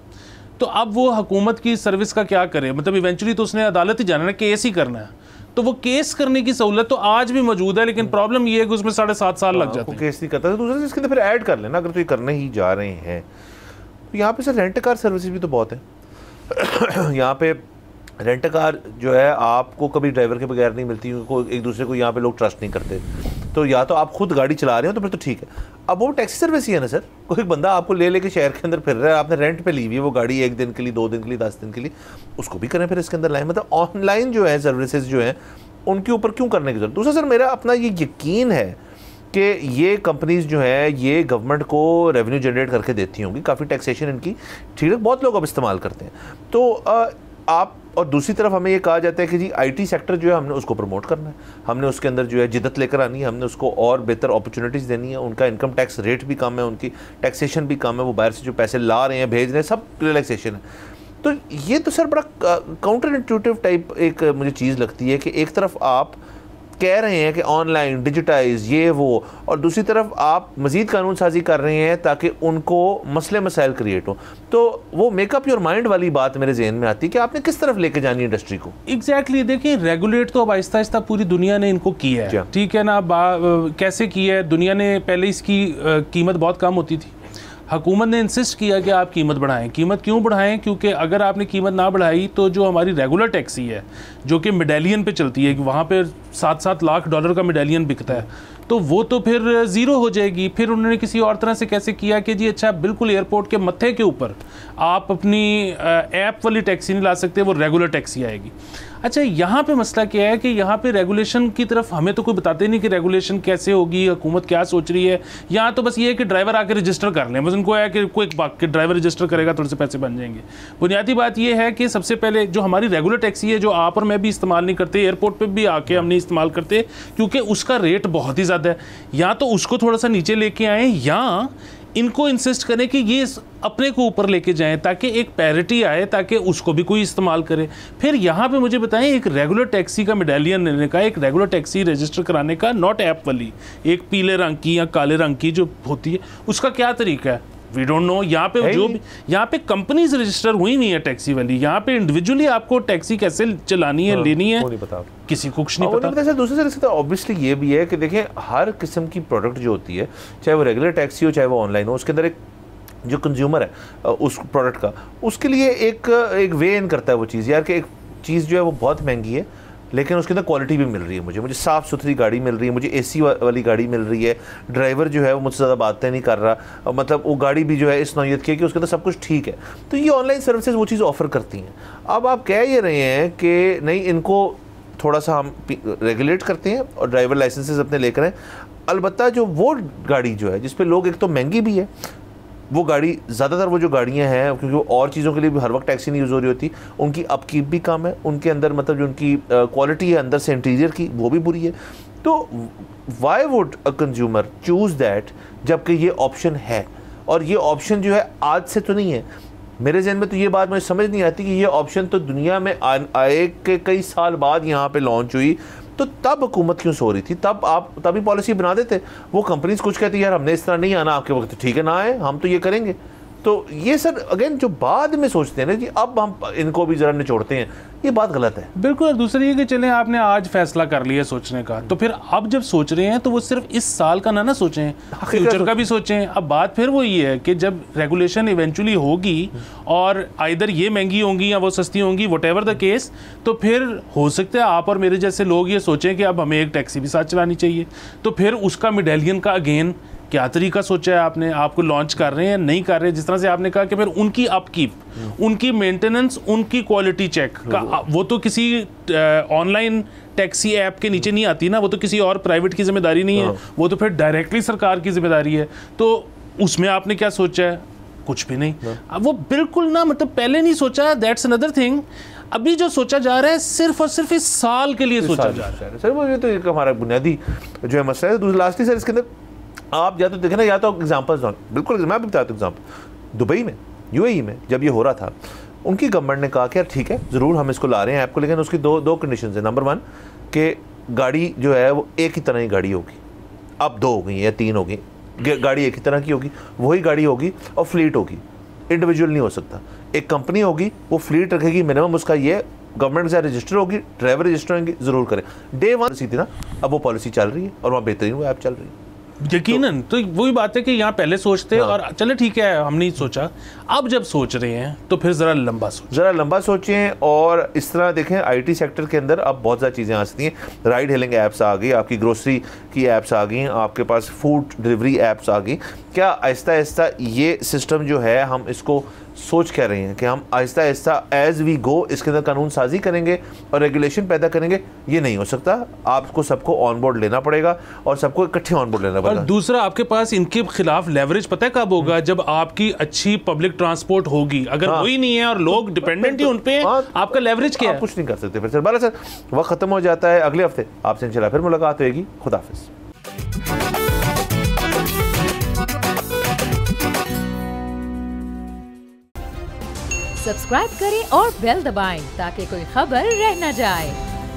तो अब वो हुकूमत की सर्विस का क्या करे? मतलब इवेंचुअली तो उसने अदालत ही जाना है, केस ही करना है, तो वो केस करने की सहूलत तो आज भी मौजूद है, लेकिन प्रॉब्लम ये है कि उसमें 7.5 साल लग जाते हैं। केस नहीं करता, तो दूसरा इसके अंदर फिर ऐड कर लेना, अगर तो ये करने ही जा रहे हैं। तो यहाँ पे सर रेंट कार सर्विसेज भी तो बहुत है। यहाँ पे रेंट कार जो है आपको कभी ड्राइवर के बगैर नहीं मिलती, एक दूसरे को यहाँ पे लोग ट्रस्ट नहीं करते। तो या तो आप खुद गाड़ी चला रहे हो तो फिर तो ठीक है। अब वो टैक्सी सर्विस ही है ना सर, कोई बंदा आपको ले लेके शहर के अंदर फिर रहा है, आपने रेंट पे ली हुई है वो गाड़ी 1 दिन के लिए, 2 दिन के लिए, 10 दिन के लिए, उसको भी करें फिर इसके अंदर लाएं। मतलब ऑनलाइन जो है सर्विसेज जो है उनके ऊपर क्यों करने की जरूरत? दूसरा सर, मेरा अपना ये यकीन है कि ये कंपनीज जो है ये गवर्नमेंट को रेवेन्यू जनरेट करके देती होंगी, काफ़ी टैक्सेशन इनकी, ठीक है, बहुत लोग अब इस्तेमाल करते हैं। तो आप, और दूसरी तरफ हमें ये कहा जाता है कि जी आईटी सेक्टर जो है हमने उसको प्रमोट करना है, हमने उसके अंदर जो है जिद्दत लेकर आनी है, हमने उसको और बेहतर अपॉर्चुनिटीज़ देनी है। उनका इनकम टैक्स रेट भी कम है, उनकी टैक्सेशन भी कम है, वो बाहर से जो पैसे ला रहे हैं, भेज रहे हैं, सब रिलैक्सेशन है। तो ये तो सर बड़ा काउंटर इंट्यूटिव टाइप एक मुझे चीज़ लगती है कि एक तरफ आप कह रहे हैं कि ऑनलाइन डिजिटाइज ये वो, और दूसरी तरफ आप मज़ीद कानून साजी कर रहे हैं ताकि उनको मसले मसाइल क्रिएट हो। तो वो मेकअप योर माइंड वाली बात मेरे जहन में आती है कि आपने किस तरफ लेके जानी है इंडस्ट्री को। एग्जैक्टली, देखिए रेगुलेट तो अब आहिस्ता आहिस्ता पूरी दुनिया ने इनको किया है, ठीक है ना। कैसे किया है दुनिया ने? पहले इसकी कीमत बहुत कम होती थी, हुकूमत ने इंसिस्ट किया कि आप कीमत बढ़ाएं। कीमत क्यों बढ़ाएं? क्योंकि अगर आपने कीमत ना बढ़ाई तो जो हमारी रेगुलर टैक्सी है जो कि मेडालियन पे चलती है, वहाँ पे 7-7 लाख डॉलर का मेडालियन बिकता है, तो वो तो फिर ज़ीरो हो जाएगी। फिर उन्होंने किसी और तरह से कैसे किया कि जी अच्छा, बिल्कुल एयरपोर्ट के मत्थे के ऊपर आप अपनी ऐप वाली टैक्सी नहीं ला सकते, वो रेगुलर टैक्सी आएगी। अच्छा, यहाँ पे मसला क्या है कि यहाँ पे रेगुलेशन की तरफ हमें तो कोई बताते नहीं कि रेगुलेशन कैसे होगी, हुकूमत क्या सोच रही है। यहाँ तो बस ये है कि ड्राइवर आके रजिस्टर कर लें, बस उनको है कि कोई कि ड्राइवर रजिस्टर करेगा थोड़े से पैसे बन जाएंगे। बुनियादी बात ये है कि सबसे पहले जो हमारी रेगुलर टैक्सी है, जो आप और मैं भी इस्तेमाल नहीं करते, एयरपोर्ट पर भी आके हम नहीं इस्तेमाल करते क्योंकि उसका रेट बहुत ही ज़्यादा है। या तो उसको थोड़ा सा नीचे लेके आएँ या इनको इंसिस्ट करें कि ये अपने को ऊपर लेके जाएं ताकि एक पैरिटी आए, ताकि उसको भी कोई इस्तेमाल करे। फिर यहाँ पे मुझे बताएं, एक रेगुलर टैक्सी का मेडालियन लेने का, एक रेगुलर टैक्सी रजिस्टर कराने का, नॉट ऐप वाली, एक पीले रंग की या काले रंग की जो होती है, उसका क्या तरीका है? We don't know. यहाँ पे जो यहाँ पे कंपनीज रजिस्टर हुई नहीं है टैक्सी वाली, यहाँ पे इंडिविजुअली आपको टैक्सी कैसे चलानी है, लेनी है, किसी को कुछ नहीं पता। सर दूसरे तरह से ऑब्वियसली ये भी है कि देखें, हर किस्म की प्रोडक्ट जो होती है, चाहे वो रेगुलर टैक्सी हो चाहे वो ऑनलाइन हो, उसके अंदर एक जो कंज्यूमर है उस प्रोडक्ट का, उसके लिए एक वे इन करता है वो चीज़, यार कि एक चीज़ जो है वो बहुत महंगी है लेकिन उसके अंदर क्वालिटी भी मिल रही है, मुझे साफ़ सुथरी गाड़ी मिल रही है, मुझे एसी वाली गाड़ी मिल रही है, ड्राइवर जो है वो मुझसे ज़्यादा बातें नहीं कर रहा, मतलब वो गाड़ी भी जो है इस नौयत की है कि उसके अंदर सब कुछ ठीक है। तो ये ऑनलाइन सर्विसेज वो चीज़ ऑफ़र करती हैं। अब आप कह ये रहे हैं कि नहीं, इनको थोड़ा सा हम रेगुलेट करते हैं और ड्राइवर लाइसेंसेज अपने लेकर आए। अलबत्ता जो वो गाड़ी जो है जिस पे लोग, एक तो महंगी भी है, वो गाड़ी ज़्यादातर वो जो गाड़ियाँ हैं, क्योंकि वो और चीज़ों के लिए भी हर वक्त टैक्सी नहीं यूज़ हो रही होती, उनकी अपकीप भी कम है, उनके अंदर मतलब जो उनकी क्वालिटी है अंदर से इंटीरियर की वो भी बुरी है। तो why would a consumer choose that जबकि ये ऑप्शन है, और ये ऑप्शन जो है आज से तो नहीं है। मेरे जहन में तो ये बात मुझे समझ नहीं आती कि ये ऑप्शन तो दुनिया में आए के कई साल बाद यहाँ पे लॉन्च हुई, तो तब हुकूमत क्यों सो रही थी? तब आप तभी पॉलिसी बना देते। वो कंपनीज कुछ कहती है यार हमने इस तरह नहीं आना आपके वक्त, ठीक है ना आए, हम तो ये करेंगे। तो ये सर अगेन जो बाद में सोचते हैं ना कि अब हम इनको भी जरा निचोड़ते हैं, ये बात गलत है। बिल्कुल। और दूसरी ये कि चलें आपने आज फैसला कर लिया सोचने का, तो फिर अब जब सोच रहे हैं तो वो सिर्फ इस साल का ना सोचें, फ्यूचर का भी सोचें। अब बात फिर वो ये है कि जब रेगुलेशन इवेंचुअली होगी और आइदर ये महंगी होंगी या वो सस्ती होंगी, व्हाटएवर द केस, तो फिर हो सकता है आप और मेरे जैसे लोग ये सोचें कि अब हमें एक टैक्सी भी साथ चलानी चाहिए। तो फिर उसका मेडेलियन का अगेन क्या तरीका सोचा है आपने? आपको लॉन्च कर रहे हैं नहीं कर रहे हैं, जिस तरह से आपने कहा कि फिर उनकी अपकीप, उनकी मेंटेनेंस, उनकी क्वालिटी चेक का, वो तो किसी ऑनलाइन टैक्सी ऐप के नीचे नहीं आती ना, वो तो किसी और प्राइवेट की जिम्मेदारी नहीं है, वो तो फिर डायरेक्टली सरकार की जिम्मेदारी है। तो उसमें आपने क्या सोचा है? कुछ भी नहीं। अब वो बिल्कुल ना मतलब पहले नहीं सोचा, दैट्स अनदर थिंग। अभी जो सोचा जा रहा है सिर्फ और सिर्फ इस साल के लिए सोचा जा रहा है। सर वो ये तो एक हमारा बुनियादी जो है मसला है। लास्टली सर इसके अंदर आप या तो देखें ना, या तो एग्जाम्पल्स बिल्कुल, मैं भी बताता हूँ एग्जाम्पल। दुबई में, यूएई में जब ये हो रहा था, उनकी गवर्नमेंट ने कहा कि यार ठीक है ज़रूर हम इसको ला रहे हैं ऐप को, लेकिन उसकी दो कंडीशंस है। नंबर 1 कि गाड़ी जो है वो एक ही तरह की गाड़ी होगी, अब 2 हो गई या 3 हो गई, गाड़ी एक ही तरह की होगी, वही गाड़ी होगी और फ्लीट होगी, इंडिविजुअल नहीं हो सकता। एक कंपनी होगी वो फ्लीट रखेगी, मिनिमम उसका ये गवर्नमेंट के साथ रजिस्टर होगी, ड्राइवर रजिस्टर होंगे, ज़रूर करें। डे 1 सी थी ना, अब वो पॉलिसी चल रही है और वहाँ बेहतरीन वो ऐप चल रही है। यकीनन। तो वही बात है कि यहाँ पहले सोचते और चले ठीक है हम नहीं सोचा, अब जब सोच रहे हैं तो फिर ज़रा लंबा सोचें। और इस तरह देखें आईटी सेक्टर के अंदर अब बहुत ज़्यादा चीज़ें आ सकती हैं। राइड हेलिंग ऐप्स आ गई, आपकी ग्रोसरी की ऐप्स आ गई, आपके पास फूड डिलीवरी ऐप्स आ गई। क्या आहिस्ता आहिस्ता ये सिस्टम जो है हम इसको सोच कह रहे हैं कि हम Aahista Aahista as we go इसके अंदर कानून साजी करेंगे और रेगुलेशन पैदा करेंगे? ये नहीं हो सकता। आपको सबको ऑन बोर्ड लेना पड़ेगा और सबको इकट्ठे ऑन बोर्ड लेना पड़ेगा। और दूसरा आपके पास इनके खिलाफ लेवरेज पता है कब होगा? जब आपकी अच्छी पब्लिक ट्रांसपोर्ट होगी। अगर वही नहीं है और लोग डिपेंडेंट ही उन पे, आपका लेवरेज क्या है? आप कुछ नहीं कर सकते। फिर सर वक्त खत्म हो जाता है। अगले हफ्ते आपसे इंशाल्लाह फिर मुलाकात होगी। खुदा हाफिज़। सब्सक्राइब करें और बेल दबाएं ताकि कोई खबर रह न जाए।